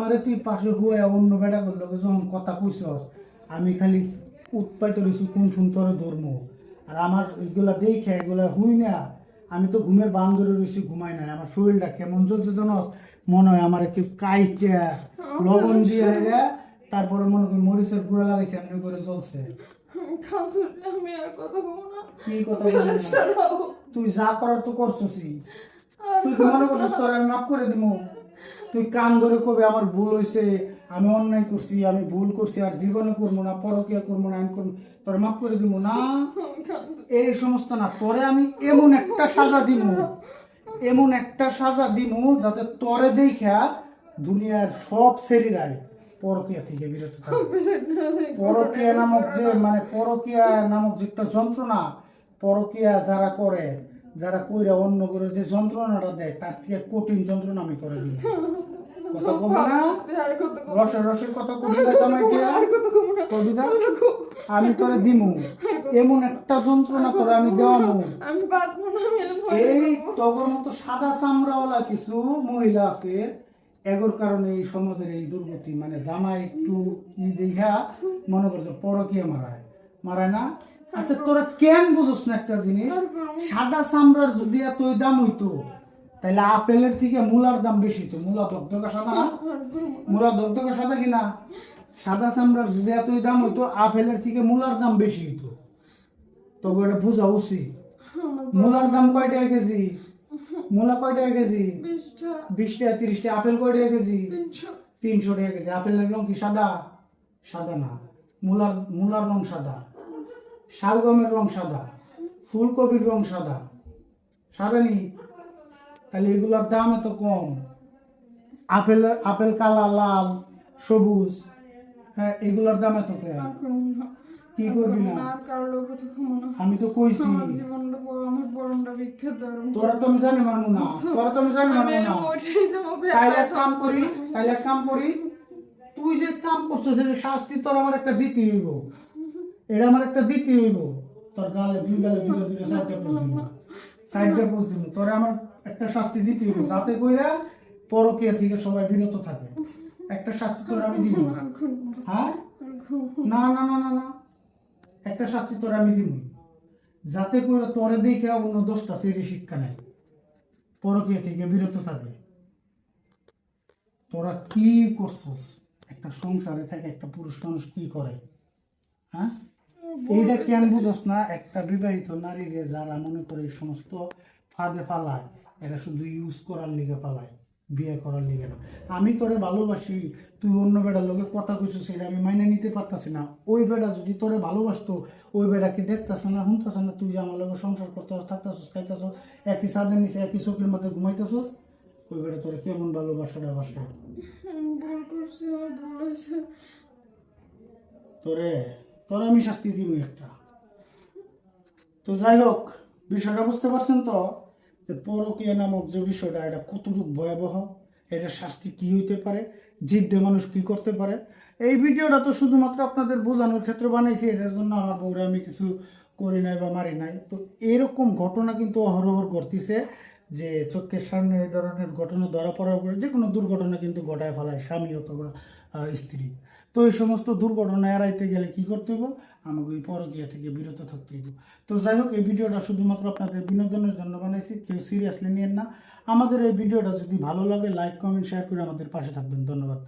আমারে তুই পাশে হুয়ে অন্য বেড়া করলো যখন কথা কইছস আমি খালি উৎপাইত রয়েছি কোন সুন্দরে ধর্ম আর আমার এগুলা দেখে এগুলা হুই না আমি তো ঘুমের বান ধরে রয়েছি ঘুমাই নাই আমার শরীরটা কেমন চলছে জানো মনে হয় আমার কেউ কাইটা লবণ দিয়ে তারপরে মনে করি মরিচের গুঁড়া লাগাইছে এমনি করে চলছে আমি আর কথা কমো না। কি কথা বলছিস তুই যা করার তো করছসই তুই কি মনে করছিস তোর আমি মাফ করে দিব তুই কান ধরে কবে আমার ভুল হয়েছে আমি অন্যায় করছি আমি ভুল করছি আর জীবনে করবো না পরকিয়া করবো না আমি করবো তোর মাফ করে দিব না এই সমস্ত না তোরে আমি এমন একটা সাজা দিব এমন একটা সাজা দিব যাতে তোরে দেখা দুনিয়ার সব ছেলেরাই পরকিয়া থেকে বিরত থাকে পরকিয়া নামক যে মানে পরকিয়া নামক যে একটা যন্ত্রণা পরকিয়া যারা করে যারা কইরা অন্য করে যে যন্ত্রণাটা দেয় তার থেকে কঠিন যন্ত্রণা আমি করে দিই কথা বলবো না রসের রসের কথা কবি না জামাই দিয়া কবি না আমি তোরে দিমু এমন একটা যন্ত্রণা করে আমি দেওয়ামু এই তগর মতো সাদা চামড়াওয়ালা কিছু মহিলা আছে এগোর কারণে এই সমাজের এই দুর্গতি মানে জামাই একটু দেখা মনে করছে পরকিয়া মারায় না আচ্ছা তোরা কেন বুঝোস না একটা জিনিস সাদা চামড়ার যদি এতই দাম হইতো তাহলে আপেলের থেকে মূলার দাম বেশি তো মূলা দগদগা সাদা না মূলা দগদগা সাদা কিনা সাদা চামড়ার যদি এতই দাম হইতো আপেলের থেকে মূলার দাম বেশি হইতো তবে এটা বোঝা উচিত মূলার দাম কয় টাকা কেজি মূলা কয় টাকা কেজি 20 টাকা 30 টাকা আপেল কয় টাকা কেজি 300 টাকা কেজি আপেলের রং কি সাদা সাদা না মূলার রং সাদা শালগমের রং সাদা ফুলকপির রং সাদা সাদা নি তাহলে এগুলোর দাম এত কম আপেল কালা লাল সবুজ হ্যাঁ এগুলোর দাম এত কম কি করবি না আমি তো কইছি তোরা তো আমি জানি মানবো না তাইলে এক কাম করি তুই যে কাম করছিস সেটা শাস্তি তোর আমার একটা দিতে হইব এটা আমার একটা দিতে হইব তোর গালে দুই সাইডটা পোস্ট দিব তোর আমার একটা শাস্তি দিতে হইব যাতে কইরা পরকিয়া থেকে সবাই বিরত থাকে একটা শাস্তি তোর আমি দিব হ্যাঁ না না না না না একটা শাস্তি তোর আমি দিব যাতে করে তোরে দেখে অন্য 10টা ছেলে শিক্ষা নেয় পরকিয়া থেকে বিরত থাকে তোরা কি করছস একটা সংসারে থাকে একটা পুরুষ মানুষ কি করে হ্যাঁ এইটা কেন বুঝোস না একটা বিবাহিত নারীরে যারা মনে করে এই সমস্ত ফাঁদে পালায় এরা শুধু ইউজ করার লিগে পালায় বিয়ে করার লিগে না আমি তোরে ভালোবাসি তুই অন্য বেড়ার লোকে কথা কইছিস সেটা আমি মাইনে নিতে পারতাছি না ওই বেড়া যদি তোরে ভালোবাসতো ওই বেড়াকে দেখতেছ না শুনতেছ না তুই যে আমার লোকে সংসার করতেছ থাকতেছস খাইতেছ একই ছাদের নিচে একই চোখের মধ্যে ঘুমাইতেছস ওই বেড়া তোরে কেমন ভালোবাসাটা বাসে তোরে আমি শাস্তি দিব একটা তো যাই হোক বিষয়টা বুঝতে পারছেন তো যে পরকীয়া নামক যে বিষয়টা এটা কতটুকু ভয়াবহ এটা শাস্তি কি হইতে পারে জিদ্দে মানুষ কি করতে পারে এই ভিডিওটা তো শুধুমাত্র আপনাদের বোঝানোর ক্ষেত্রে বানাইছি এটার জন্য আমার বউরে আমি কিছু করি নাই বা মারি নাই তো এরকম ঘটনা কিন্তু অহরহ ঘটতেছে যে চোখের সামনে এই ধরনের ঘটনা ধরা পড়ার পরে যে কোনো দুর্ঘটনা কিন্তু ঘটায় ফেলায় স্বামী অথবা স্ত্রী তো এই সমস্ত দুর্ঘটনা এড়াইতে গেলে কি করতে হইব আমাকে ওই পরকীয়া থেকে বিরত থাকতে হইব তো যাই হোক এই ভিডিওটা শুধুমাত্র আপনাদের বিনোদনের জন্য বানাইছি কেউ সিরিয়াসলি নিয়েন না আমাদের এই ভিডিওটা যদি ভালো লাগে লাইক কমেন্ট শেয়ার করে আমাদের পাশে থাকবেন ধন্যবাদ।